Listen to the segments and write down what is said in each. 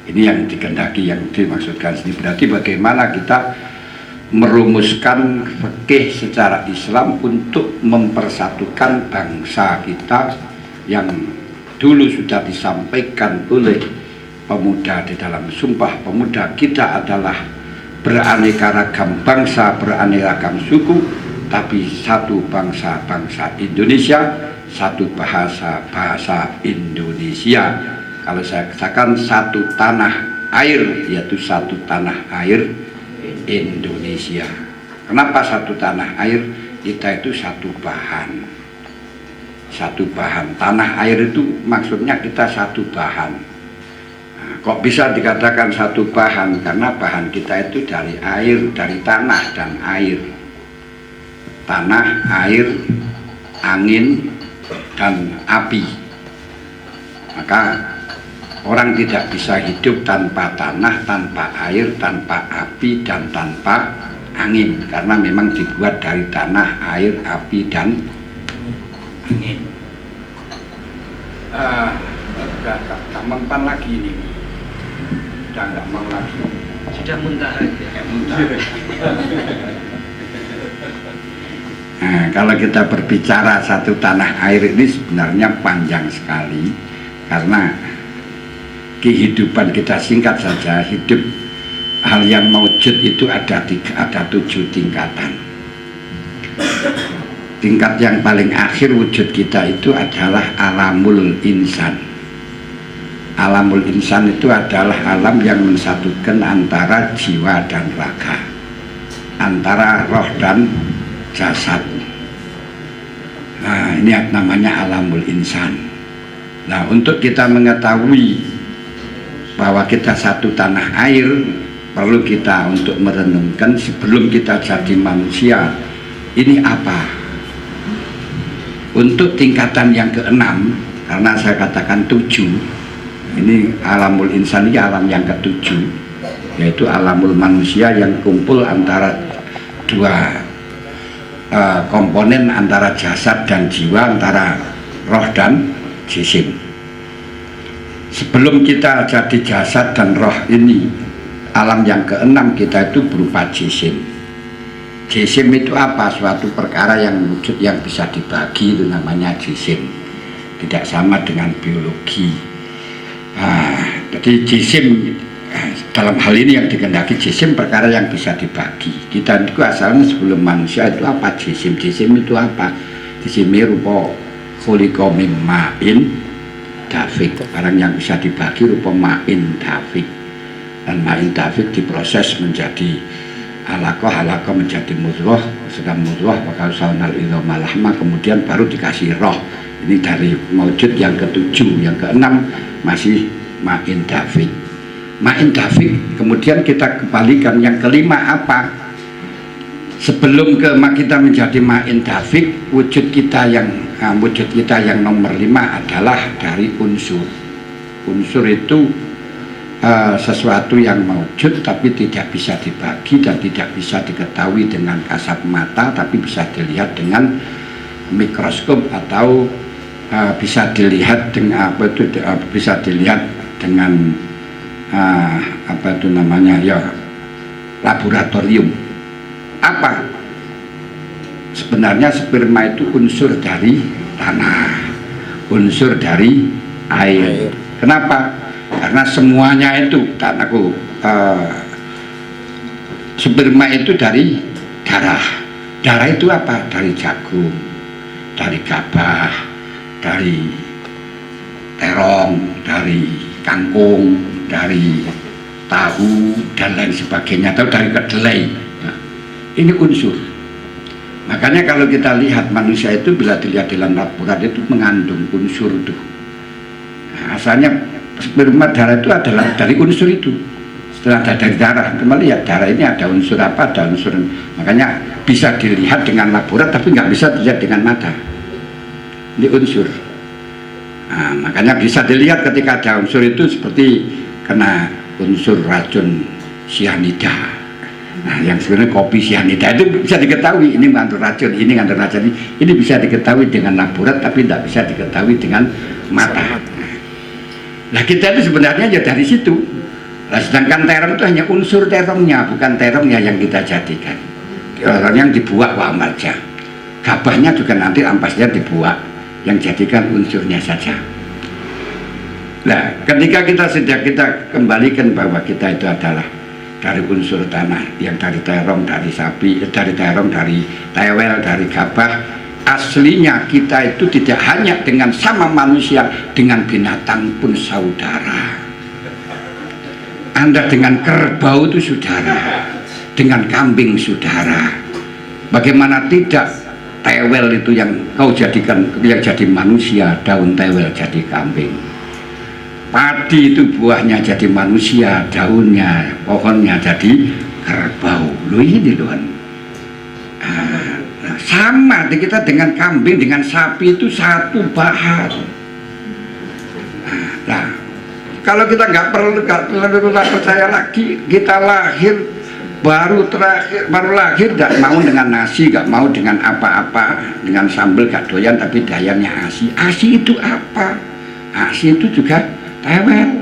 Ini yang dikehendaki, yang dimaksudkan sini. Berarti bagaimana kita merumuskan fikih secara Islam untuk mempersatukan bangsa kita yang dulu sudah disampaikan oleh pemuda di dalam Sumpah Pemuda. Kita adalah beraneka ragam bangsa, beraneka ragam suku, tapi satu bangsa, bangsa Indonesia, satu bahasa, bahasa Indonesia. Kalau saya katakan satu tanah air, yaitu satu tanah air Indonesia. Kenapa satu tanah air? Kita itu satu bahan. Satu bahan. Tanah air itu maksudnya kita satu bahan. Nah, kok bisa dikatakan satu bahan? Karena bahan kita itu dari air, dari tanah dan air. Tanah, air, angin, dan api. Maka orang tidak bisa hidup tanpa tanah, tanpa air, tanpa api, dan tanpa angin. Karena memang dibuat dari tanah, air, api, dan angin. Udah gak mempan lagi ini. Udah gak mau lagi. Sudah muntah aja. Muntah. Nah, kalau kita berbicara satu tanah air ini sebenarnya panjang sekali. Karena kehidupan kita singkat saja, hidup hal yang maujud itu ada 7 tingkatan. Tingkat yang paling akhir wujud kita itu adalah alamul insan. Alamul insan itu adalah alam yang mensatukan antara jiwa dan raga, antara roh dan jasad. Nah, ini namanya alamul insan. Nah, untuk kita mengetahui bahwa kita satu tanah air, perlu kita untuk merenungkan sebelum kita jadi manusia ini apa. Untuk tingkatan yang ke-6, karena saya katakan 7, ini alamul insan, ini alam yang ke-7, yaitu alamul manusia yang kumpul antara dua komponen, antara jasad dan jiwa, antara roh dan jisim. Sebelum kita jadi jasad dan roh ini, alam yang ke-6 kita itu berupa jisim. Jisim itu apa? Suatu perkara yang wujud yang bisa dibagi, itu namanya jisim. Tidak sama dengan biologi. Jadi jisim dalam hal ini yang dikehendaki, jisim perkara yang bisa dibagi. Kita itu asalnya sebelum manusia itu apa? Jisim. Jisim itu apa? Jisimnya rupa khuliqa mim ma'in dafik, barang yang bisa dibagi rupa ma'in dafik, dan ma'in dafik diproses menjadi alaqah, alaqah menjadi mudghah, sudah mudghah bakal saunal idhama lahma, kemudian baru dikasih roh. Ini dari maujud yang ke-7. Yang ke-6 masih ma'in dafik. Ma'in dafik kemudian kita kembalikan. Yang ke-5 apa? Sebelum kita menjadi ma'in dafik, wujud kita yang nomor 5 adalah dari unsur. Unsur itu sesuatu yang maujud tapi tidak bisa dibagi dan tidak bisa diketahui dengan kasat mata, tapi bisa dilihat dengan mikroskop atau bisa dilihat dengan bisa dilihat dengan laboratorium. Apa? Sebenarnya sperma itu unsur dari tanah, unsur dari air. Kenapa? Karena semuanya itu, sperma itu dari darah. Darah itu apa? Dari jagung, dari gabah, dari terong, dari kangkung, dari tahu dan lain sebagainya, atau dari kedelai. Nah, ini unsur. Makanya kalau kita lihat manusia itu bila dilihat dalam laboratorium itu mengandung unsur itu. Nah, asalnya sperma darah itu adalah dari unsur itu. Setelah ada dari darah, kembali ya darah ini ada unsur apa, ada unsur. Makanya bisa dilihat dengan laboratorium tapi nggak bisa dilihat dengan mata. Ini unsur. Nah, makanya bisa dilihat ketika ada unsur itu seperti kena unsur racun cyanida. Nah, yang sebenarnya kopi cyanida itu bisa diketahui ini mengandung racun, ini mengandung racun, ini bisa diketahui dengan laboratorium tapi tidak bisa diketahui dengan mata. Nah, kita itu sebenarnya ya dari situ Nah, sedangkan terong itu hanya unsur terongnya, bukan terongnya yang kita jadikan. Terong yang dibuat wa marja. Gabahnya juga nanti ampasnya dibuat, yang jadikan unsurnya saja. Nah, ketika kita kembalikan bahwa kita itu adalah dari unsur tanah, yang dari terong, dari sapi, dari terong, dari tewel, dari gabah, aslinya kita itu tidak hanya dengan sama manusia, dengan binatang pun saudara. Anda dengan kerbau itu saudara, dengan kambing saudara. Bagaimana tidak, tewel itu yang kau jadikan, yang jadi manusia, daun tewel jadi kambing. Padi itu buahnya jadi manusia, daunnya, pohonnya jadi kerbau. Loh ini loh. Sama kita dengan kambing, dengan sapi itu satu bahan. Nah, kalau kita nggak perlu percaya lagi, kita lahir baru lahir nggak mau dengan nasi, nggak mau dengan apa-apa, dengan sambal gak doyan, tapi dayanya asi. Asi itu apa? Asi itu juga tewel,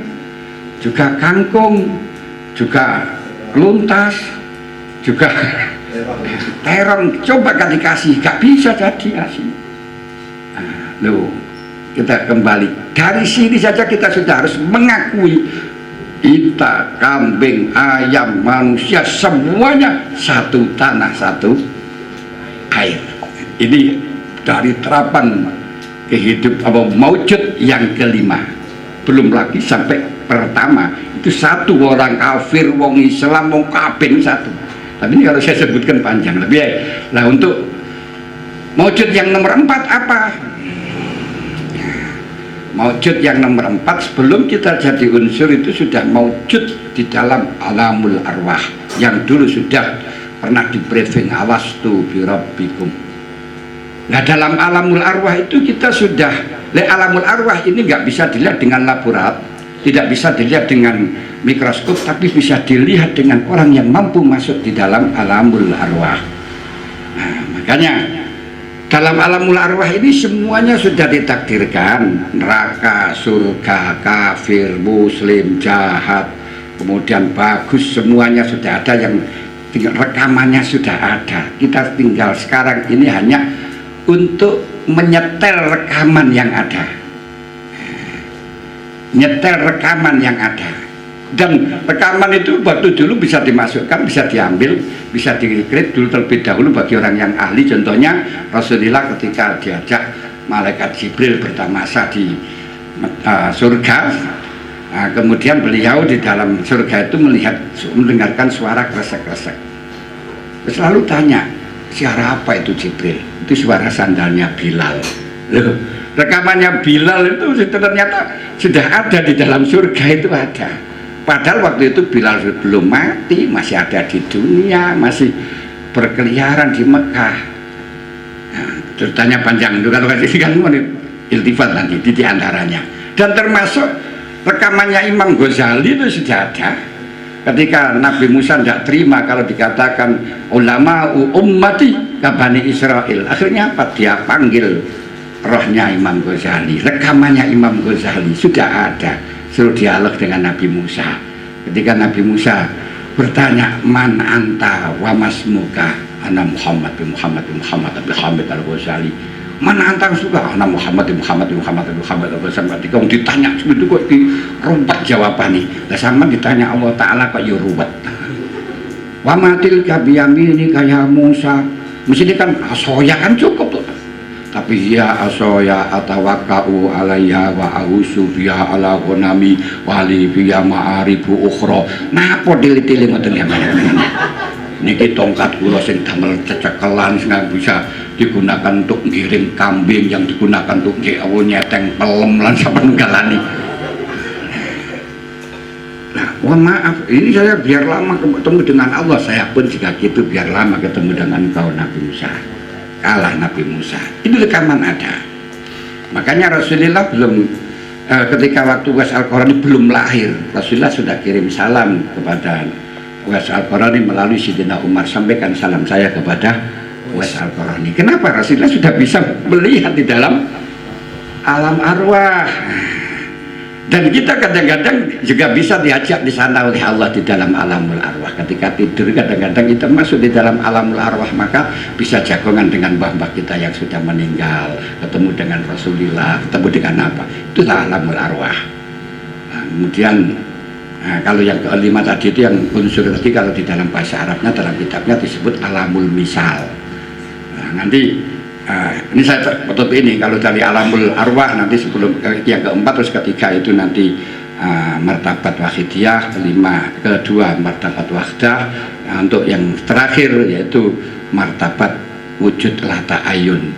juga kangkung, juga luntas, juga terong. Coba kan dikasih, gak bisa jadi asi. Loh, kita kembali dari sini saja kita sudah harus mengakui kita, kambing, ayam, manusia semuanya satu tanah, satu air. Ini dari terapan kehidupan maujud yang kelima, belum lagi sampai pertama itu satu, orang kafir, wong Islam, wong kabeh satu. Tapi ini kalau saya sebutkan panjang lebih ya. Nah, untuk maujud yang nomor 4 apa? Maujud yang nomor 4 sebelum kita jadi unsur itu sudah maujud di dalam alamul arwah yang dulu sudah pernah di briefing, alastu birabbikum. Nah, dalam alamul arwah itu kita sudah, alamul arwah ini nggak bisa dilihat dengan laborat, tidak bisa dilihat dengan mikroskop, tapi bisa dilihat dengan orang yang mampu masuk di dalam alamul arwah. Nah, makanya dalam alamul arwah ini semuanya sudah ditakdirkan, neraka, surga, kafir, muslim, jahat, kemudian bagus, semuanya sudah ada, yang rekamannya sudah ada. Kita tinggal sekarang ini hanya untuk menyetel rekaman yang ada, nyetel rekaman yang ada. Dan rekaman itu waktu dulu bisa dimasukkan, bisa diambil, bisa di-create dulu terlebih dahulu bagi orang yang ahli. Contohnya Rasulullah ketika diajak malaikat Jibril bertamasa di surga, kemudian beliau di dalam surga itu mendengarkan suara kresek-kresek. Selalu tanya, suara apa itu Jibril? Itu suara sandalnya Bilal. Loh, rekamannya Bilal itu ternyata sudah ada di dalam surga, itu ada. Padahal waktu itu Bilal belum mati, masih ada di dunia, masih berkeliaran di Mekah. Nah, ceritanya panjang itu, kalau kasih kan iltifat nanti di antaranya. Dan termasuk rekamannya Imam Ghazali itu sudah ada. Ketika Nabi Musa tidak terima kalau dikatakan ulama ummati ka Bani Israel, akhirnya apa? Dia panggil rohnya Imam Ghazali, rekamannya Imam Ghazali sudah ada. Suruh dialog dengan Nabi Musa. Ketika Nabi Musa bertanya, man anta wa masmuka, ana Muhammad bin Muhammad bin Muhammad bin Hamid al-Ghazali. Man anta suka, ana Muhammad bin Muhammad bin Muhammad bin Muhammad al-Ghazali. Ketika ditanya seperti itu kok dirumpat jawabannya. Lah sama ditanya Allah Ta'ala kok ya ruwet. Wa matil kabiyamini kaya Musa. Mesti kan asoya kan cukup tuh. Tapi ya asoya atawakau alaiha wa ahusu biha ala ghanami wali biha ma'aribu ukhra. Napa dili-dili ngoten ya niki tongkat kula sing damel cecekelan sing bisa digunakan untuk ngiring kambing, yang digunakan untuk nyeteng pelem lan sapanunggalane. Nah, mohon maaf, ini saya biar lama ketemu dengan Allah, saya pun juga gitu, biar lama ketemu dengan kau Nabi Musa. Kalah Nabi Musa, itu rekaman ada. Makanya Rasulullah belum ketika waktu Uwais Al-Qarani belum lahir, Rasulullah sudah kirim salam kepada Uwais Al-Qarani melalui Sidina Umar, sampaikan salam saya kepada Uwais Al-Qarani. Kenapa? Rasulullah sudah bisa melihat di dalam alam arwah. Dan kita kadang-kadang juga bisa diajak di sana oleh Allah di dalam alamul arwah. Ketika tidur kadang-kadang kita masuk di dalam alamul arwah, maka bisa jagongan dengan mbah-mbah kita yang sudah meninggal, ketemu dengan Rasulullah, ketemu dengan apa, itulah alamul arwah. Nah, kemudian kalau yang kelima tadi itu yang unsur tadi, kalau di dalam bahasa Arabnya, dalam kitabnya disebut alamul misal. Nah, nanti ini saya tutup ini, kalau dari alamul arwah nanti sebelum yang keempat, terus ketiga itu nanti martabat wahidiyah, kedua martabat wahdah, untuk yang terakhir yaitu martabat wujud la ta'ayun.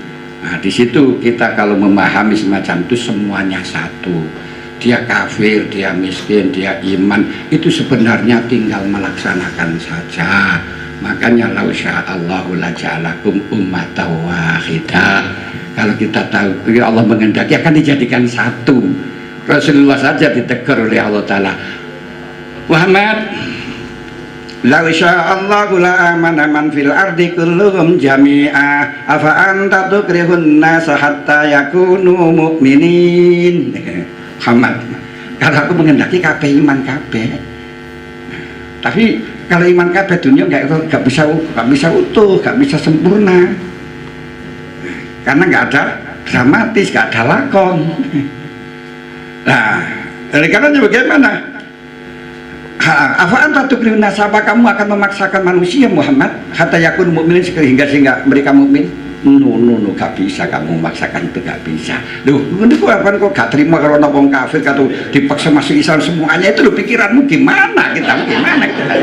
Nah, di situ kita kalau memahami semacam itu semuanya satu. Dia kafir, dia miskin, dia iman, itu sebenarnya tinggal melaksanakan saja. Makanya lau sya'allahu laja'alakum ummatan wahidah. Kalau kita tahu ya Allah menghendaki akan dijadikan satu. Rasulullah saja ditegur oleh Allah Ta'ala, Muhammad, lau sya'allahu la amana man fil ardi kulluhum jami'a afa anta tukrihun nasa hatta yakunu mu'minin. Muhammad, kalau aku menghendaki kabeh iman kabeh. Tapi kalau iman kabeh dunia nggak bisa utuh, nggak bisa sempurna, karena nggak ada dramatis, nggak ada lakon. Nah, dari karenanya bagaimana? Apa anta tukrihun nas, apa kamu akan memaksakan manusia Muhammad hatta yakun mukminin, sehingga mereka mukmin? No, gak bisa kamu memaksakan itu, gak bisa. Loh, ini kok gak terima kalau wong kafir kata dipaksa masuk Islam semuanya, itu loh pikiranmu gimana, kita gimana kita.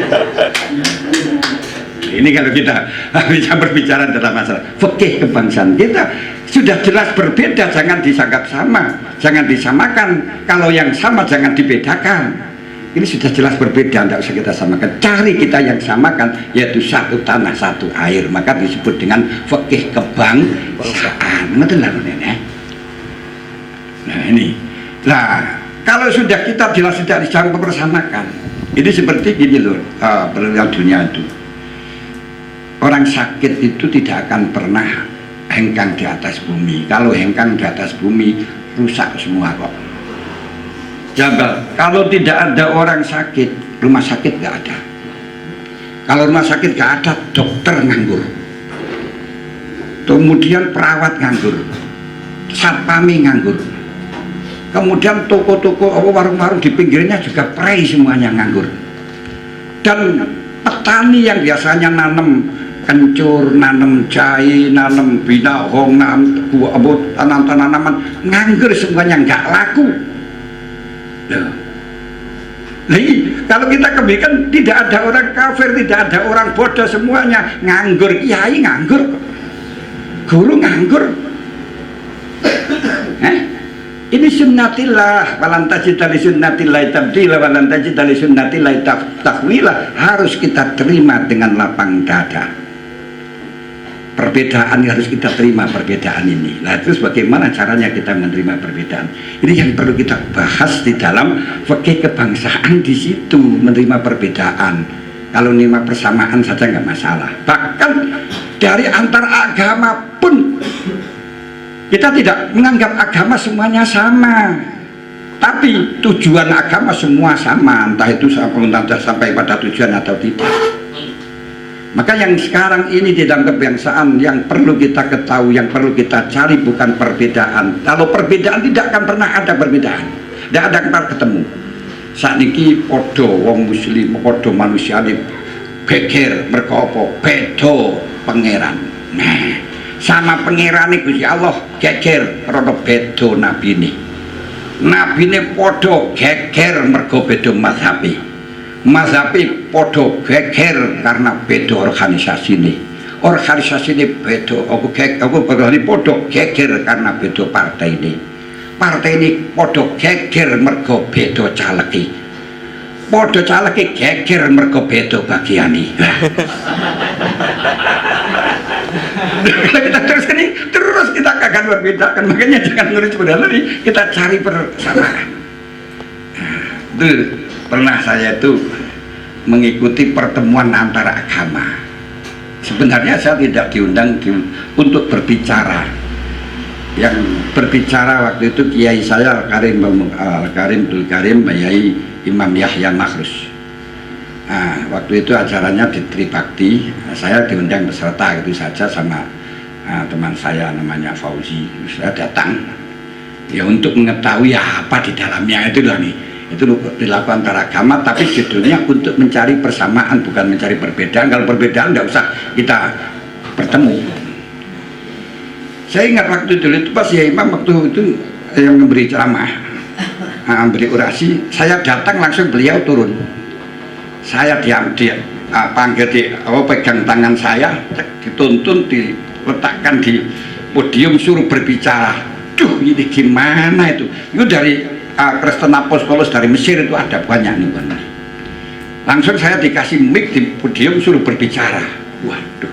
Ini kalau kita bisa berbicara dalam masalah fikih kebangsaan kita sudah jelas berbeda, jangan disanggap sama, jangan disamakan. Kalau yang sama jangan dibedakan. Ini sudah jelas berbeda, tidak usah kita samakan. Cari kita yang samakan, yaitu satu tanah, satu air. Maka disebut dengan fikih kebangsaan. Nah ini. Nah, kalau sudah kita jelas tidak bisa mempersamakan, ini seperti gini loh, perihal dunia itu. Orang sakit itu tidak akan pernah hengkang di atas bumi. Kalau hengkang di atas bumi, rusak semua kok. Jabal, kalau tidak ada orang sakit, rumah sakit nggak ada. Kalau rumah sakit nggak ada, dokter nganggur, kemudian perawat nganggur, satpami nganggur, kemudian toko-toko, warung-warung di pinggirnya juga prei semuanya nganggur. Dan petani yang biasanya nanam kencur, nanam jahe, nanam binahong, nanam tanaman nganggur semuanya, nggak laku. Kalau kita kebaikan, tidak ada orang kafir, tidak ada orang bodoh, semuanya nganggur. Kiai nganggur, guru nganggur. Ini sunnatillah, walan tajida li sunnatillahi tabdila, walan tajida li sunnatillahi takwila. Harus kita terima dengan lapang dada. Perbedaan harus kita terima, perbedaan ini. Nah, terus bagaimana caranya kita menerima perbedaan? Ini yang perlu kita bahas di dalam fikih kebangsaan, di situ menerima perbedaan. Kalau menerima persamaan saja nggak masalah. Bahkan dari antar agama pun kita tidak menganggap agama semuanya sama. Tapi tujuan agama semua sama, entah itu sampai pada tujuan atau tidak. Maka yang sekarang ini di dalam kebangsaan yang perlu kita ketahui, yang perlu kita cari bukan perbedaan. Kalau perbedaan tidak akan pernah ada perbedaan, tidak ada pernah ketemu. Saat ini podo wong muslim, podo manusia ini beker berkopo, bedo pangeran. Nah, sama pangeran itu Gusti Allah geger rodo bedo nabi ini. Nabi ini podo geger mergo bedo mazhabi. Mazhabi podo geger karena beda organisasi ini. Organisasi ini beda, aku berani podo geger karena beda partai ini. Partai ini podo geger mergo beda caleki. Podo caleki geger mergo beda bagiani. Kita terus kita akan berbedakan. Makanya jangan nulis berani, kita cari persamaan. Pernah saya itu mengikuti pertemuan antara agama. Sebenarnya saya tidak diundang untuk berbicara, yang berbicara waktu itu kiai saya Karim Abdul Karim Yai Imam Yahya Makhrus. Nah, waktu itu acaranya di Tribakti, saya diundang beserta gitu saja sama teman saya namanya Fauzi. Saya datang ya untuk mengetahui apa di dalamnya itu lah nih. Itu dilakukan antara agama, tapi judulnya untuk mencari persamaan, bukan mencari perbedaan. Kalau perbedaan nggak usah kita bertemu. Saya ingat waktu itu pas ya Imam waktu itu yang memberi ceramah, memberi orasi, saya datang langsung beliau turun. Saya diam dia panggil pegang tangan saya, dituntun, diletakkan di podium, suruh berbicara. Duh, ini gimana itu? Itu dari Kristen Apostolos dari Mesir itu ada banyak nih benar. Langsung saya dikasih mic di podium, suruh berbicara. Waduh.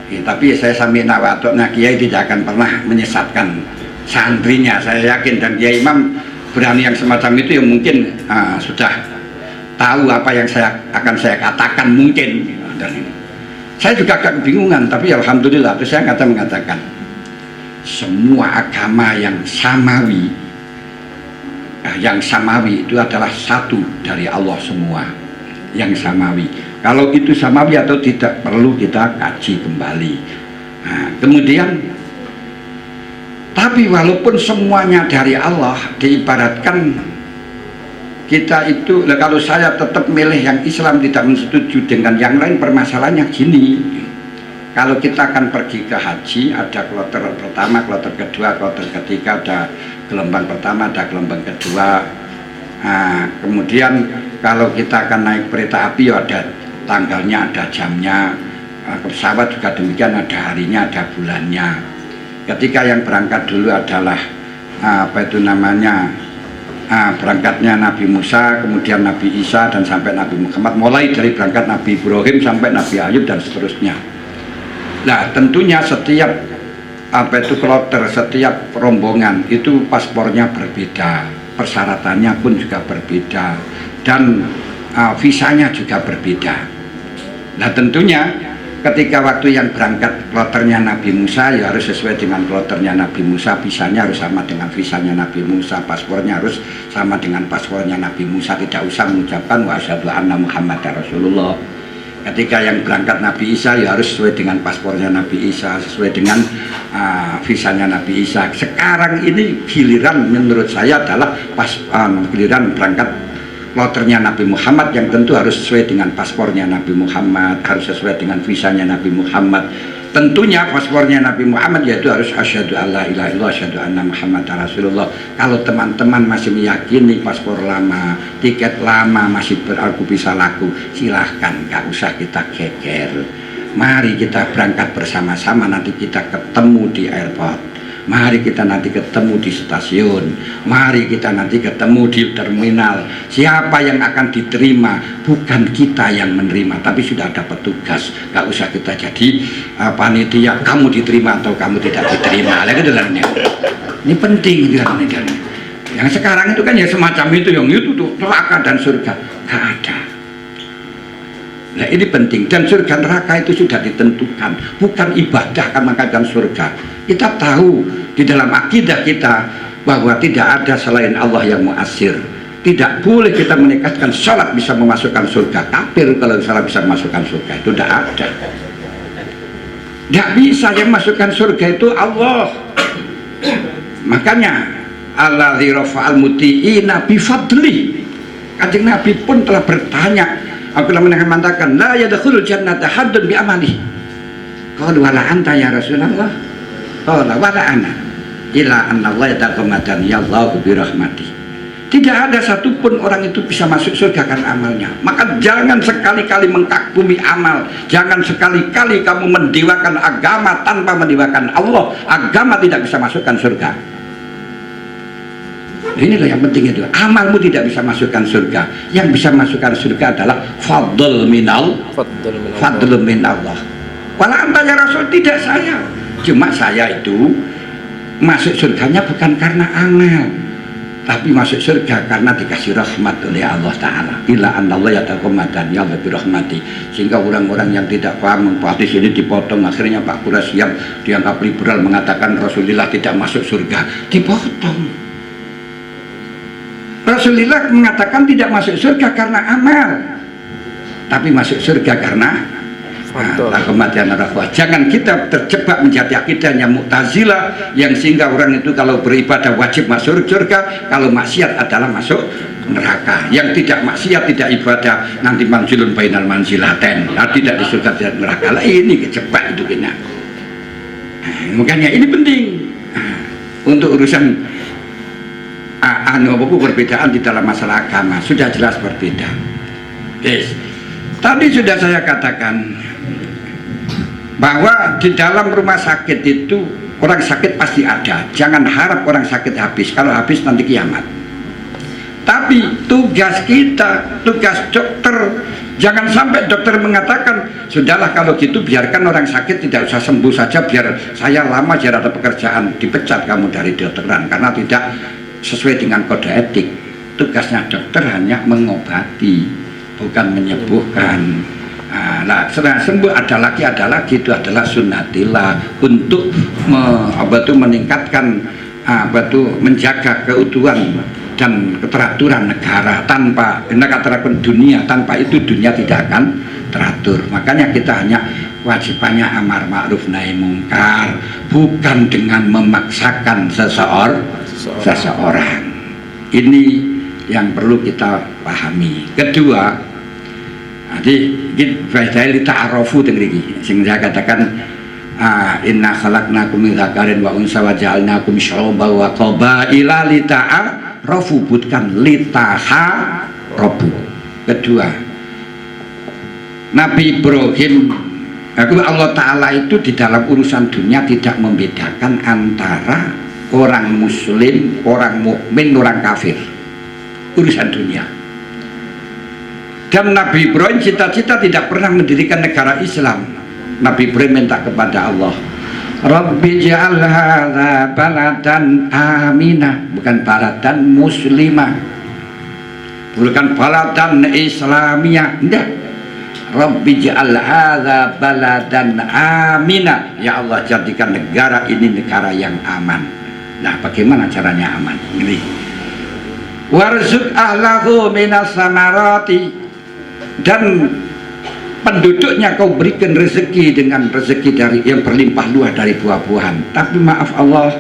Ya, tapi saya sambil nawatoknya Kiai tidak akan pernah menyesatkan santrinya, saya yakin. Dan Kiai Imam berani yang semacam itu yang mungkin sudah tahu apa yang akan saya katakan mungkin. Dan saya juga agak kebingungan, tapi alhamdulillah terus saya mengatakan semua agama yang samawi itu adalah satu dari Allah semua, yang samawi. Kalau itu samawi atau tidak perlu kita kaji kembali. Nah, kemudian tapi walaupun semuanya dari Allah, diibaratkan kita itu, kalau saya tetap milih yang Islam tidak setuju dengan yang lain, permasalahannya gini. Kalau kita akan pergi ke haji, ada kloter pertama, kloter kedua, kloter ketiga, ada gelombang pertama, ada gelombang kedua. Nah, kemudian kalau kita akan naik kereta api, ada tanggalnya, ada jamnya. Pesawat juga demikian, ada harinya, ada bulannya. Ketika yang berangkat dulu adalah berangkatnya Nabi Musa, kemudian Nabi Isa, dan sampai Nabi Muhammad, mulai dari berangkat Nabi Ibrahim sampai Nabi Ayub dan seterusnya. Nah, tentunya setiap kloter, setiap rombongan itu paspornya berbeda, persyaratannya pun juga berbeda, dan visanya juga berbeda. Nah, tentunya ketika waktu yang berangkat kloternya Nabi Musa ya harus sesuai dengan kloternya Nabi Musa, visanya harus sama dengan visanya Nabi Musa, paspornya harus sama dengan paspornya Nabi Musa, tidak usah mengucapkan wa asyhadu anna Muhammadar Rasulullah. Ketika yang berangkat Nabi Isa ya harus sesuai dengan paspornya Nabi Isa, sesuai dengan visanya Nabi Isa. Sekarang ini giliran menurut saya adalah giliran berangkat kloternya Nabi Muhammad, yang tentu harus sesuai dengan paspornya Nabi Muhammad, harus sesuai dengan visanya Nabi Muhammad. Tentunya paspornya Nabi Muhammad yaitu harus asyhadu alla ilaha illallah asyhadu anna Muhammadar Rasulullah. Kalau teman-teman masih meyakini paspor lama, tiket lama masih berlaku, bisa laku, silahkan, gak usah kita geger. Mari kita berangkat bersama-sama, nanti kita ketemu di airport. Mari kita nanti ketemu di stasiun, mari kita nanti ketemu di terminal. Siapa yang akan diterima, bukan kita yang menerima, tapi sudah ada petugas. Gak usah kita jadi panitia, kamu diterima atau kamu tidak diterima. Ini penting. Yang sekarang itu kan ya semacam itu, yang itu tuh neraka dan surga, gak ada. Nah, ini penting, dan surga neraka itu sudah ditentukan, bukan ibadah akan mengatakan surga. Kita tahu di dalam akidah kita bahwa tidak ada selain Allah yang mu'assir. Tidak boleh kita menekatkan salat bisa memasukkan surga. Kafir kalau salat bisa memasukkan surga, itu tidak ada. Tidak bisa, yang masukkan surga itu Allah. Makanya alladzi rafa'al muti'ina bifadli. Kanjeng Nabi pun telah bertanya, aku telah mengatakan la yadkhulul jannata haddun bi amali. Qalu wala anta ya Rasulullah. Qala wala ana illa anna Allah yataqammadani Allahu bi rahmati. Tidak ada satupun orang itu bisa masuk surga karena amalnya. Maka jangan sekali-kali mengkagumi amal, jangan sekali-kali kamu mendewakan agama tanpa mendewakan Allah. Agama tidak bisa masukkan surga. Inilah yang penting itu. Amalmu tidak bisa masukkan surga. Yang bisa masukkan surga adalah fadl minal, fadl minallah. Wala anta ya Rasul, tidak saya. Cuma saya itu masuk surganya bukan karena amal, tapi masuk surga karena dikasih rahmat oleh Allah Ta'ala. Illa anallah yataqammatan ya Allah birahmati. Sehingga orang-orang yang tidak paham hadis ini dipotong. Akhirnya Pak Quraisy yang dianggap liberal mengatakan Rasulullah tidak masuk surga, dipotong. Rasulullah mengatakan tidak masuk surga karena amal, tapi masuk surga karena kematian rafa. Jangan kita terjebak menjadi akidahnya Mu'tazilah yang sehingga orang itu kalau beribadah wajib masuk surga, kalau maksiat adalah masuk neraka. Yang tidak maksiat, tidak ibadah, nanti manzilun bainal manzilaten, tidak di surga tidak neraka. Lah ini kejebak itu kena. Makanya ini penting untuk urusan perbedaan di dalam masalah agama sudah jelas berbeda. Yes. Tadi sudah saya katakan bahwa di dalam rumah sakit itu orang sakit pasti ada. Jangan harap orang sakit habis. Kalau habis nanti kiamat. Tapi tugas kita, tugas dokter, jangan sampai dokter mengatakan sudahlah kalau gitu biarkan orang sakit tidak usah sembuh saja, biar saya lama biar ada pekerjaan, dipecat kamu dari dokteran karena tidak sesuai dengan kode etik. Tugasnya dokter hanya mengobati, bukan menyembuhkan. Nah, setelah sembuh ada lagi itu adalah sunnatillah untuk meningkatkan menjaga keutuhan dan keteraturan negara. Tanpa keteraturan dunia, tanpa itu dunia tidak akan teratur. Makanya kita hanya wajibannya amar ma'ruf nahi mungkar, bukan dengan memaksakan seseorang. Ini yang perlu kita pahami. Kedua, jadi kita ta'arofu tengriki sing saya katakan inna khalaqnakum min dzakarin wa unsa wa ja'alnakum syu'uban wa qabaila lita'arofu, bukan lita'arofu. Kedua, Nabi Ibrahim, Allah Ta'ala itu di dalam urusan dunia tidak membedakan antara orang muslim, orang mukmin, orang kafir. Urusan dunia. Dan Nabi Ibrahim cita-cita tidak pernah mendirikan negara Islam. Nabi Ibrahim minta kepada Allah, Rabbi ja'al hadza baladan aminah, bukan baladan muslimah, bukan baladan islamiyah, enggak. Rabbi ja'al hadza baladan aminah, ya Allah jadikan negara ini negara yang aman. Nah, bagaimana caranya aman? Ini warzuq ahlahu minas samarati, dan penduduknya kau berikan rezeki dengan rezeki dari yang berlimpah luas dari buah-buahan. Tapi maaf Allah,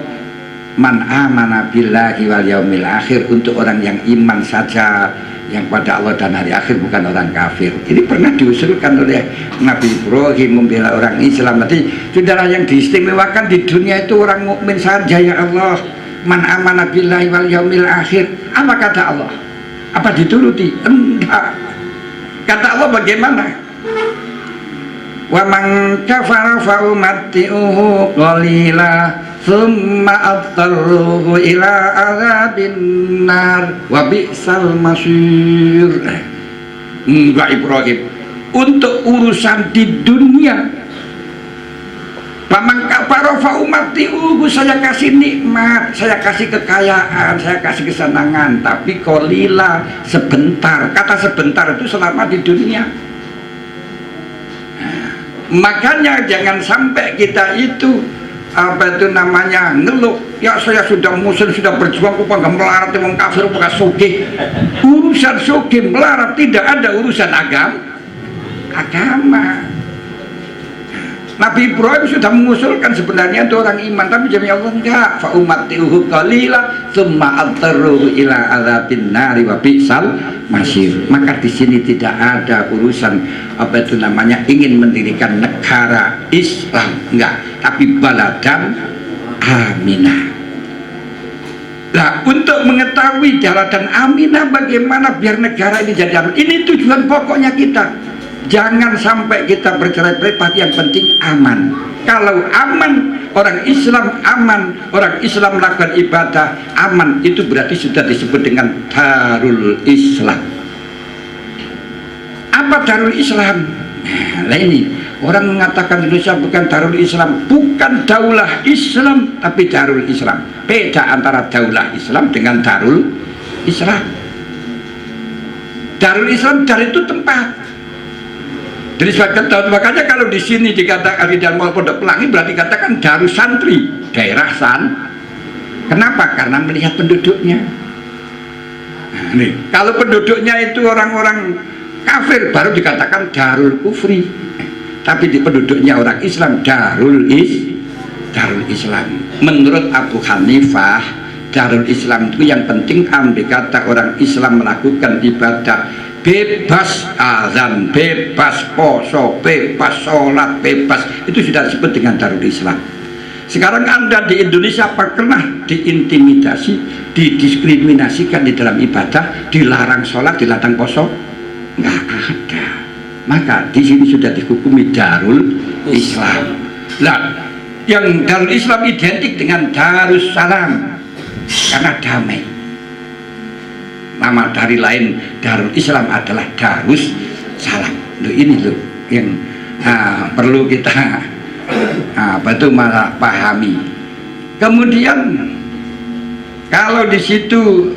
man amana billahi wal yaumil akhir, untuk orang yang iman saja, yang pada Allah dan hari akhir, bukan orang kafir. Ini pernah diusulkan oleh Nabi Ibrahim membela orang Islam. Nanti saudara, yang diistimewakan di dunia itu orang mukmin saja ya Allah. Man amana billahi wal yaumil akhir. Apa kata Allah? Apa dituruti? Enggak. Kata Allah bagaimana? Wa man kafara fa umatti'uhu qalila thumma adtarruhu ila azabin nar wa bi'sal masir. Enggak Ibrahim, untuk urusan di dunia, Paman kafara fa umatti'uhu, saya kasih nikmat, saya kasih kekayaan, saya kasih kesenangan, tapi qalila, sebentar. Kata sebentar itu selama di dunia. Makanya jangan sampai kita itu ngeluh, ya saya sudah muslim, sudah berjuang, kok nggak melarat wong kafir, kok sugih. Urusan sugih melarat tidak ada urusan agama. Nabi Ibrahim sudah mengusulkan sebenarnya itu orang iman, tapi jami Allah enggak. Fa umatti'uhu qalila tsumma adtarruhu ila adzabin nari wa bi'sal masir. Maka di sini tidak ada urusan ingin mendirikan negara Islam, enggak, tapi baladan aminah. Nah, untuk mengetahui baladan aminah bagaimana biar negara ini jadi aman, ini tujuan pokoknya kita. Jangan sampai kita bercerai-berai, tapi yang penting aman. Kalau aman, orang Islam aman, orang Islam melakukan ibadah aman, itu berarti sudah disebut dengan Darul Islam. Apa Darul Islam? Nah ini Orang mengatakan Indonesia bukan Darul Islam, bukan Daulah Islam, tapi Darul Islam. Beda antara Daulah Islam dengan Darul Islam. Darul Islam, dar itu tempat. Jadi sebagian tahun, makanya kalau di sini dikatakan di dalam Pondok Pelangi berarti katakan Darus Santri, daerah Kenapa? Karena melihat penduduknya. Nah, nih, kalau penduduknya itu orang-orang kafir baru dikatakan Darul Kufri. Tapi di penduduknya orang Islam Darul Islam. Menurut Abu Hanifah, Darul Islam itu yang penting ambil kata orang Islam melakukan ibadah bebas azan, bebas poso, bebas sholat, bebas, itu sudah disebut dengan Darul Islam. Sekarang Anda di Indonesia apa pernah diintimidasi, didiskriminasikan di dalam ibadah, dilarang sholat, dilarang poso? Nggak ada. Maka di sini sudah dihukumi Darul Islam. Nah, yang Darul Islam identik dengan Darus Salam karena damai. Nama dari lain Darul Islam adalah Darus Salam. Loh, ini loh yang perlu kita malah pahami. Kemudian kalau di situ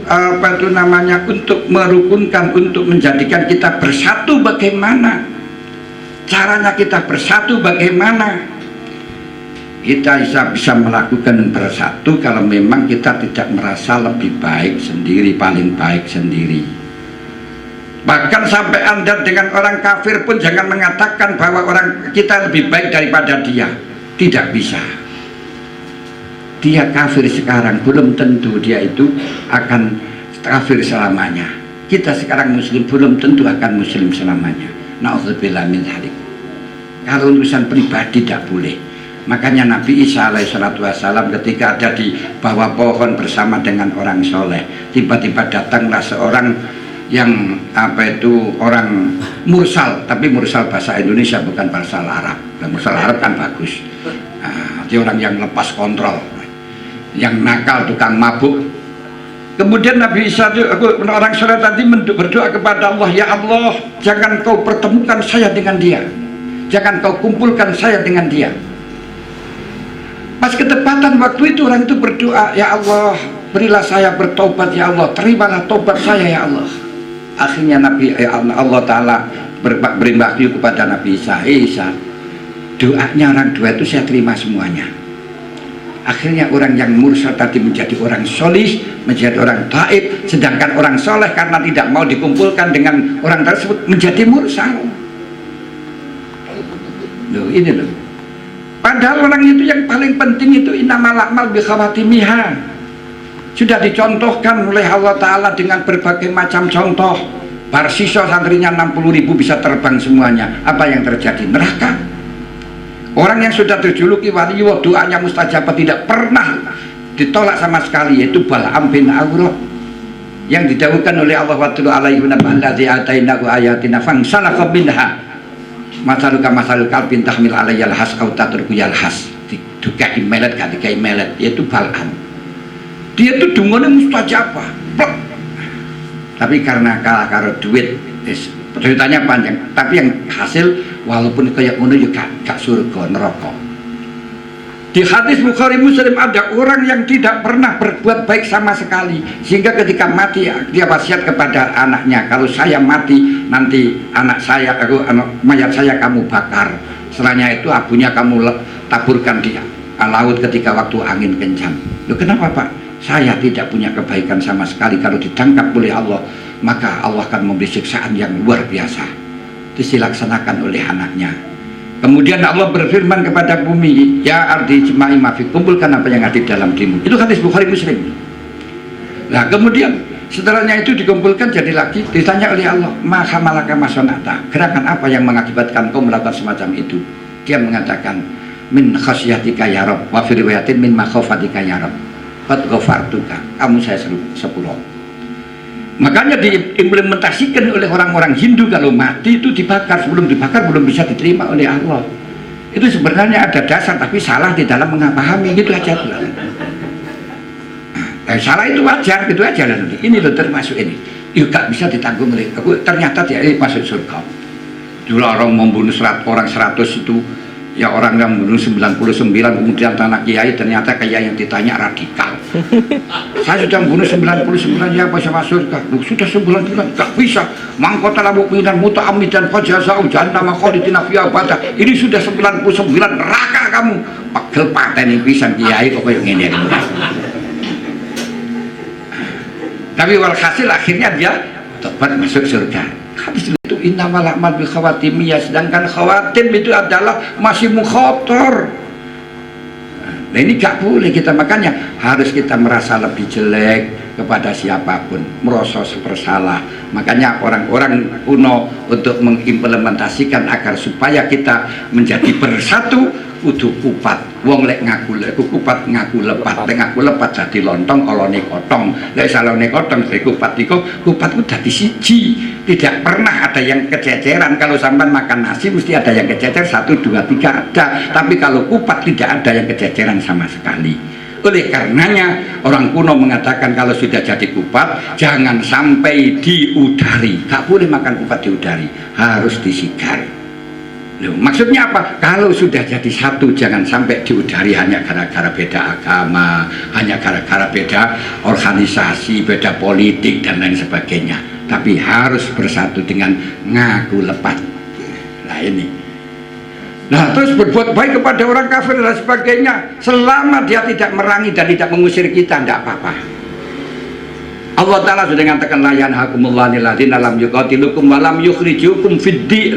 untuk merukunkan, untuk menjadikan kita bersatu, bagaimana caranya kita bersatu, bagaimana kita bisa melakukan bersatu kalau memang kita tidak merasa lebih baik sendiri, paling baik sendiri. Bahkan sampai Anda dengan orang kafir pun jangan mengatakan bahwa orang kita lebih baik daripada dia. Tidak bisa. Dia kafir sekarang, belum tentu dia itu akan kafir selamanya. Kita sekarang muslim, belum tentu akan muslim selamanya. Na'udzubillah min dzalik. Kalau urusan pribadi tidak boleh. Makanya Nabi Isa alaihissalam ketika ada di bawah pohon bersama dengan orang soleh, tiba-tiba datanglah seorang yang orang mursal, tapi mursal bahasa Indonesia bukan bahasa Arab. Mursal Arab kan bagus. Dia orang yang lepas kontrol, yang nakal, tukang mabuk. Kemudian Nabi Isa orang soleh tadi berdoa kepada Allah, ya Allah, jangan kau pertemukan saya dengan dia, jangan kau kumpulkan saya dengan dia. Pas ketepatan waktu itu orang itu berdoa, ya Allah, berilah saya bertobat, ya Allah, terimalah tobat saya, ya Allah. Akhirnya Allah Ta'ala beri wahyu kepada Nabi Isa, Isa, doanya orang dua itu saya terima semuanya. Akhirnya orang yang mursal tadi menjadi orang solih, menjadi orang taib, sedangkan orang soleh karena tidak mau dikumpulkan dengan orang tersebut menjadi mursal. Loh, ini loh. Padahal orang itu yang paling penting itu innamal a'mal bikhawatimiha. Sudah dicontohkan oleh Allah Ta'ala dengan berbagai macam contoh. Barsiso santrinya 60.000 bisa terbang semuanya. Apa yang terjadi? Neraka. Orang yang sudah terjuluki waliullah, doanya mustajabah, tidak pernah ditolak sama sekali, yaitu Bal'am bin Awrah yang didawukan oleh Allah watlu alaihi naba'alladzi atainahu ayatina fangsalakha minha masaluka masalul kalbin tahmil alayyal has au tatruku yalhas, didukai melet gak dikai melet, yaitu Bal'am. Dia itu dungane mustajabah, tapi karena kalah karo duit, ceritanya panjang, tapi yang hasil walaupun kayak ngono juga gak surga, neraka. Di hadis Bukhari Muslim ada orang yang tidak pernah berbuat baik sama sekali, sehingga ketika mati dia wasiat kepada anaknya, kalau saya mati nanti mayat saya kamu bakar, setelahnya itu abunya kamu taburkan di laut ketika waktu angin kencang. Loh, kenapa Pak? Saya tidak punya kebaikan sama sekali, kalau ditangkap oleh Allah maka Allah akan memberi siksaan yang luar biasa. Itu dilaksanakan oleh anaknya. Kemudian Allah berfirman kepada bumi, ya ardi jema'i mafi, kumpulkan apa yang ada di dalam dirimu. Itu hadis Bukhari Muslim. Nah kemudian setelahnya itu dikumpulkan, jadi lagi ditanya oleh Allah, maha malaka masonata, gerakan apa yang mengakibatkan kau melakukan semacam itu? Dia mengatakan, min khasyatika ya Rabb, wa fi riwayatin min makhofatika ya Rabb, qad ghafartuka, kamu saya sepuluh. Makanya diimplementasikan oleh orang-orang Hindu, kalau mati itu dibakar, sebelum dibakar belum bisa diterima oleh Allah. Itu sebenarnya ada dasar, tapi salah di dalam mengapahami, gitu aja. Salah itu wajar, gitu aja. Ini loh termasuk ini. Yuk gak bisa ditanggung oleh aku, ternyata dia masuk surga. Dulu orang membunuh orang 100 itu, ya orang yang membunuh 99 kemudian tanah kiai, ternyata kiai yang ditanya radikal. Saya sudah membunuh 99, ya apa sama surga? Sudah 99, gak bisa. Mangkota labu pindan muta amidan fajazau jahannam khalidina fiha abada. Ini sudah 99, neraka kamu. Pegel pateni pisan kiai kok kayak ngene. Tapi walhasil akhirnya dia tobat masuk surga. Habis itu innamal a'mal bil khawatim, ya, sedangkan khawatim itu adalah masih mukhotor. Nah ini gak boleh kita, makanya harus kita merasa lebih jelek kepada siapapun, merasa bersalah. Makanya orang-orang kuno untuk mengimplementasikan agar supaya kita menjadi bersatu, kudu kupat. Wong lek ngaku kupat ngaku lepat, lek ngaku lepat jadi lontong, olone kotong. Lek salone kotong jadi kupat iku, kupat ku dadi siji. Tidak pernah ada yang kececeran. Kalau sampai makan nasi mesti ada yang kececer, 1, 2, 3 ada. Tapi kalau kupat tidak ada yang kececeran sama sekali. Oleh karenanya orang kuno mengatakan kalau sudah jadi kupat jangan sampai diudari. Gak boleh makan kupat diudari, harus disigar. Loh, maksudnya apa? Kalau sudah jadi satu jangan sampai diudari hanya gara-gara beda agama, hanya gara-gara beda organisasi, beda politik dan lain sebagainya. Tapi harus bersatu dengan ngaku lepat. Nah ini. Nah terus berbuat baik kepada orang kafir dan sebagainya, selama dia tidak merangi dan tidak mengusir kita, tidak apa-apa. Allah Ta'ala sudah mengatakan la yanhakumullahu 'anil ladzina lam yuqatilukum wa lam yukhrijukum fid-din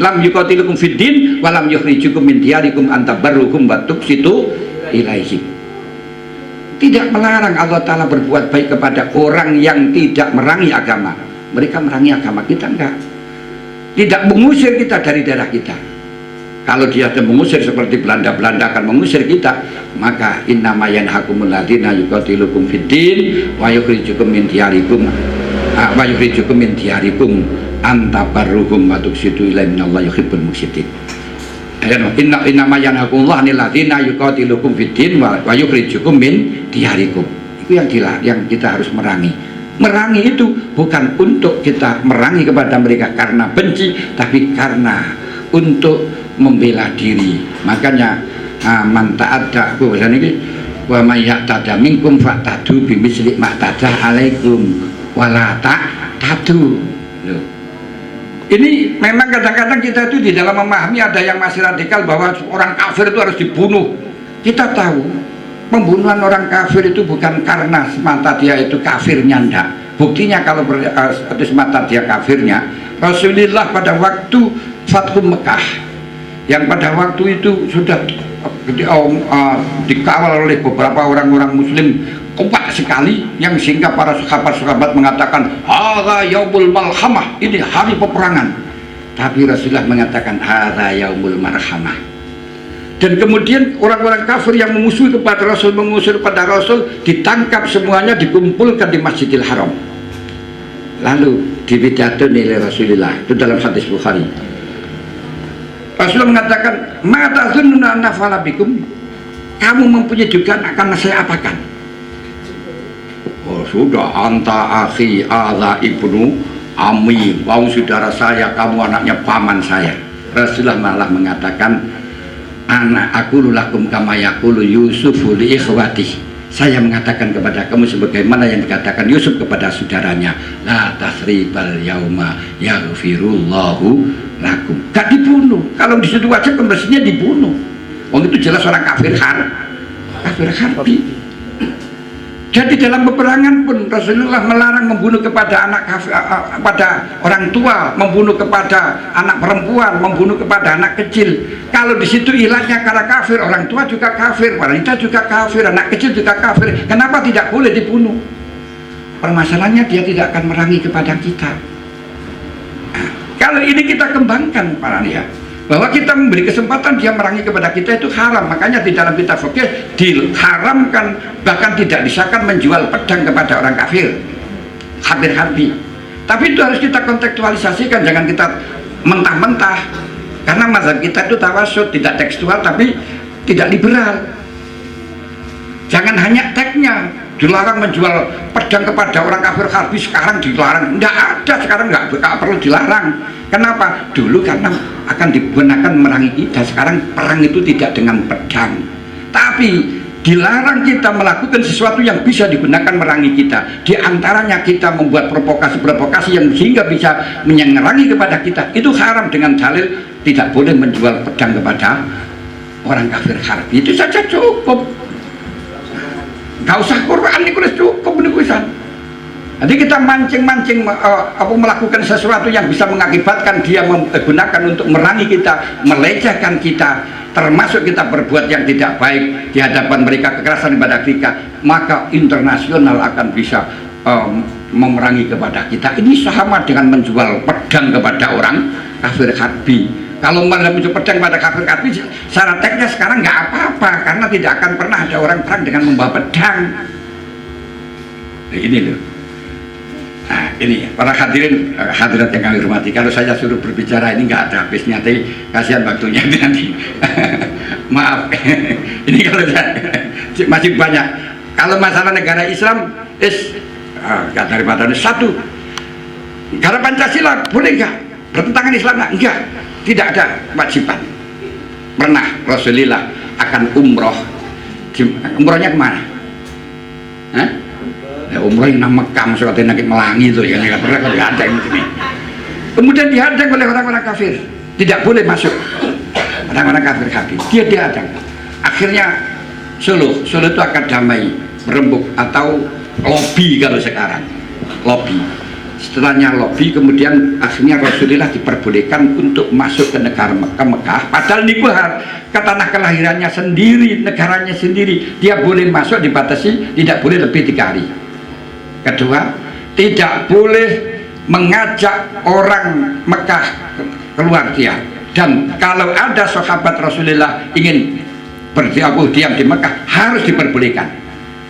wa lam yukhrijukum min diyarikum an tabarruhum wa tuqsitu ilaihim. Tidak melarang Allah Ta'ala berbuat baik kepada orang yang tidak merangi agama. Mereka merangi agama, kita enggak. Tidak mengusir kita dari daerah kita. Kalau dia mengusir seperti Belanda akan mengusir kita, maka innama yanhakumul ladzina yuqatilukum fid-din wa yukhrijukum min diyarikum an tabarruhum wa tuqsitu ilaihim innallaha yuhibbul muqsitin. Innama yanhakumullahu 'anil ladzina yuqatilukum fid-din wa yukhrijukum min diyarikum. Itu yang kita harus merangi. Merangi itu bukan untuk kita merangi kepada mereka karena benci, tapi karena untuk membela diri. Makanya man ta'adda ini wa may ya'tada minkum fa'tadu bimisli ma ta'adda alaikum wala ta'tadu. Ini memang kadang-kadang kita itu di dalam memahami ada yang masih radikal bahwa orang kafir itu harus dibunuh. Kita tahu pembunuhan orang kafir itu bukan karena semata dia itu kafirnya, enggak. Buktinya kalau itu semata dia kafirnya, Rasulullah pada waktu Fathu Mekah yang pada waktu itu sudah dikawal oleh beberapa orang-orang muslim kuat sekali, yang sehingga para sahabat-sahabat mengatakan hadza yaumul malhamah, ini hari peperangan. Tapi Rasulullah mengatakan hadza yaumul marhamah. Dan kemudian orang-orang kafir yang memusuhi kepada Rasul, mengusir pada Rasul, ditangkap semuanya, dikumpulkan di Masjidil Haram. Lalu dipidato oleh Rasulullah, itu dalam hadis Bukhari. Rasulullah mengatakan, "Ma tazunnuna anna fa'ala bikum?" Kamu mempunyai dugaan akan saya apakan? Oh, sudah, anta akhi adza ibnu ami, wau saudara saya, kamu anaknya paman saya. Rasulullah malah mengatakan, "Anak aku lakum kama yaqulu Yusufu li ikhwati." Saya mengatakan kepada kamu sebagaimana yang dikatakan Yusuf kepada saudaranya, la tasribal yauma yaghfirullahu lakum. Gak dibunuh. Kalau di situ wajib pembersihnya dibunuh. Wong itu jelas orang kafir harbi. Jadi dalam peperangan pun Rasulullah melarang membunuh kepada anak kafir, pada orang tua, membunuh kepada anak perempuan, membunuh kepada anak kecil. Kalau di situ ilahnya karena kafir, orang tua juga kafir, wanita juga kafir, anak kecil juga kafir. Kenapa tidak boleh dibunuh? Permasalahannya dia tidak akan merangi kepada kita. Nah, kalau ini kita kembangkan para lihat, bahwa kita memberi kesempatan dia merangi kepada kita itu haram. Makanya di dalam kitab fikih diharamkan, bahkan tidak disahkan menjual pedang kepada orang kafir harbi. Tapi itu harus kita kontekstualisasikan, jangan kita mentah-mentah, karena mazhab kita itu tawasud, tidak tekstual tapi tidak liberal. Jangan hanya teksnya dilarang menjual pedang kepada orang kafir harbi, sekarang dilarang. Nggak ada, sekarang nggak perlu dilarang. Kenapa? Dulu karena akan digunakan merangi kita, sekarang perang itu tidak dengan pedang, tapi dilarang kita melakukan sesuatu yang bisa digunakan merangi kita. Di antaranya kita membuat provokasi-provokasi yang sehingga bisa menyerangi kepada kita. Itu haram dengan dalil tidak boleh menjual pedang kepada orang kafir harbi. Itu saja cukup. Gak usah Quran, itu cukup nulisan. Jadi kita mancing-mancing melakukan sesuatu yang bisa mengakibatkan dia menggunakan untuk merangi kita, melecehkan kita, termasuk kita berbuat yang tidak baik di hadapan mereka, kekerasan kepada kita, maka internasional akan bisa memerangi kepada kita. Ini sama dengan menjual pedang kepada orang kafir harbi. Kalau menjual pedang kepada kafir harbi, secara teknisnya sekarang nggak apa-apa, karena tidak akan pernah ada orang perang dengan membawa pedang. Nah, ini loh. Nah, ini para hadirin hadirat yang kami hormati, kalau saya suruh berbicara ini nggak ada habisnya, tapi kasihan waktunya nanti. Maaf. Ini kalau saya masih banyak. Kalau masalah negara Islam nggak daripada satu, negara Pancasila boleh nggak bertentangan Islam? Enggak, tidak ada kewajiban. Pernah Rasulullah akan umroh, umrohnya kemana? Hah? Ya, umroh yang nama Mekah, maksudnya nakit Melangi itu ya, nggak pernah kalau dihadang ini. Kemudian dihadang oleh orang-orang kafir, tidak boleh masuk. Orang-orang kafir habis, dia dihadang. Akhirnya Solo itu akan damai, berembuk atau lobby kalau sekarang, lobby. Setelahnya lobby, kemudian akhirnya Rasulullah diperbolehkan untuk masuk ke negara Mekah. Padahal ini ke tanah kelahirannya sendiri, negaranya sendiri, dia boleh masuk, dibatasi, tidak boleh lebih 3 hari. Kedua, tidak boleh mengajak orang Mekah keluar dia. Dan kalau ada sahabat Rasulullah ingin diam di Mekah, harus diperbolehkan.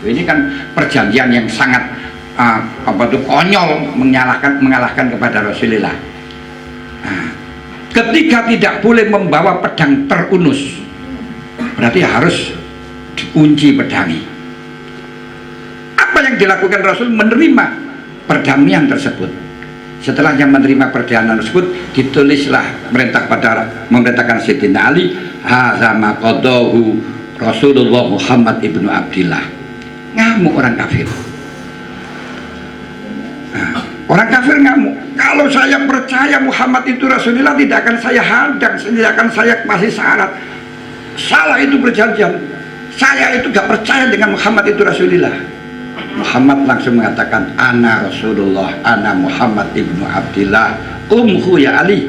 Ini kan perjanjian yang sangat konyol, mengalahkan kepada Rasulullah. Ketika tidak boleh membawa pedang terunus, berarti harus dikunci pedangi. Apa yang dilakukan Rasul? Menerima perdamaian tersebut. Setelah yang menerima perdamaian tersebut, ditulislah memerintahkan Sayyidina Ali, hadza ma qadahu Rasulullah Muhammad ibnu Abdillah. Ngamuk orang kafir. Orang kafir ngamuk. Kalau saya percaya Muhammad itu Rasulullah, tidak akan saya hadang, tidak akan saya kasih syarat. Salah itu perjanjian. Saya itu gak percaya dengan Muhammad itu Rasulullah. Muhammad langsung mengatakan, ana Rasulullah, ana Muhammad ibnu Abdillah, umhu ya Ali,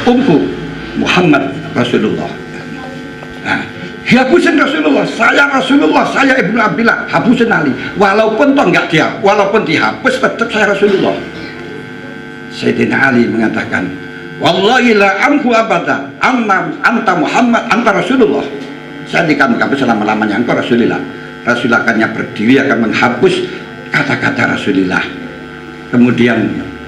umhu Muhammad Rasulullah. Nah, hapusin Rasulullah, saya ibnu Abdillah, hapusin Ali. Walaupun toh enggak dia, walaupun dihapus tetap saya Rasulullah. Sayyidina Ali mengatakan, wallahi la amhu abada, anta Muhammad, anta Rasulullah. Saya dikatakan selama-lamanya engkau Rasulullah. Rasulullah akannya berdiri akan menghapus kata-kata Rasulullah. Kemudian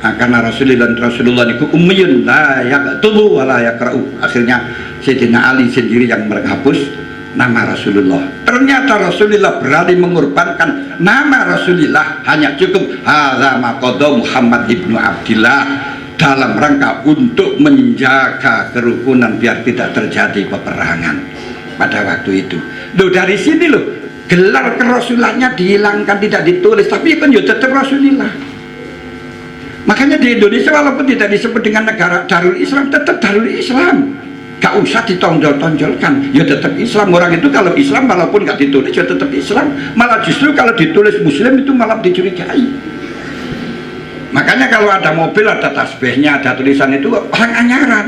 karena Rasulullah itu ummiyun la yaktubu wa la yakra'u, akhirnya Sayyidina Ali sendiri yang menghapus nama Rasulullah. Ternyata Rasulullah berani mengorbankan nama Rasulullah, hanya cukup hadza ma qada Muhammad ibnu Abdillah, dalam rangka untuk menjaga kerukunan biar tidak terjadi peperangan pada waktu itu. Loh, dari sini loh gelar kerasulannya dihilangkan, tidak ditulis, tapi kan ya tetap Rasulullah. Makanya di Indonesia walaupun tidak disebut dengan negara Darul Islam, tetap Darul Islam. Gak usah ditonjol-tonjolkan, ya tetap Islam. Orang itu kalau Islam walaupun gak ditulis ya tetap Islam. Malah justru kalau ditulis Muslim itu malah dicurigai. Makanya kalau ada mobil, ada tasbihnya, ada tulisan itu orang anyaran.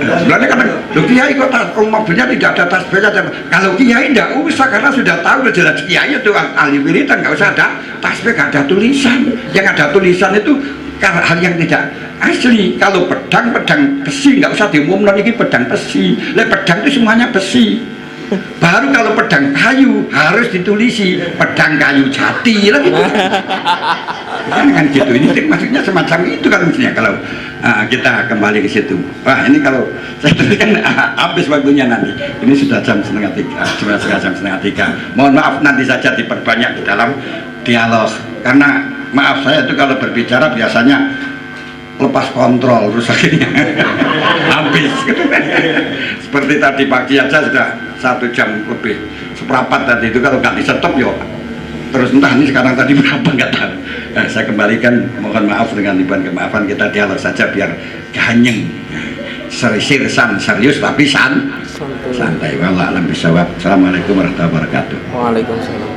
Sebenarnya kadang, loh kiai kok mobilnya tidak ada tasbihnya. Kalau kiai tidak usah, karena sudah tahu jelas kiai itu ahli wiridan, nggak usah ada tasbih, nggak ada tulisan. Yang ada tulisan itu hal yang tidak asli. Kalau pedang besi, nggak usah diumumkan ini pedang besi. Pedang itu semuanya besi. Baru kalau pedang kayu harus ditulisi pedang kayu jati lah gitu. Kan gitu, ini maksudnya semacam itu kan mestinya kalau kita kembali ke situ. Wah ini kalau saya tadi kan habis waktunya nanti. Ini sudah jam setengah tiga. Mohon maaf nanti saja diperbanyak di dalam dialog. Karena maaf saya itu kalau berbicara biasanya lepas kontrol rusaknya habis. Seperti tadi pagi aja sudah 1 jam lebih seperempat tadi itu kalau nggak disetop yo terus entah ini sekarang tadi berapa nggak tahu. Saya kembalikan, mohon maaf dengan ribuan kemaafan, kita dialog saja biar ganyeng seriusan serius tapi santai. Wallah alam bisawab. Assalamualaikum warahmatullahi wabarakatuh. Waalaikumsalam.